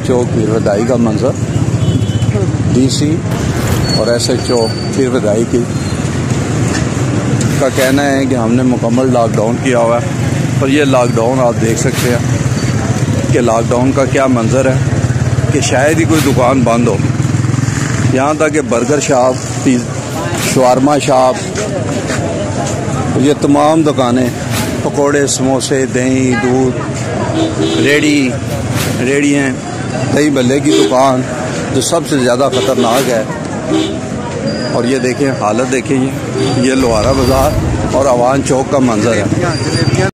चौक पीर वदाई का मंजर, DC और SHO पीर वदाई की का कहना है कि हमने मुकम्मल लॉकडाउन किया हुआ है। और ये लॉकडाउन आप देख सकते हैं कि लॉकडाउन का क्या मंजर है कि शायद ही कोई दुकान बंद हो। यहाँ तक कि बर्गर शॉप, शवारमा शॉप, ये तमाम दुकानें, पकोड़े, समोसे, दही, दूध, रेड़ियाँ, दही भल्ले की दुकान जो सबसे ज़्यादा ख़तरनाक है। और ये देखें हालत देखें, ये लोहारा बाज़ार और अवान चौक का मंजर है।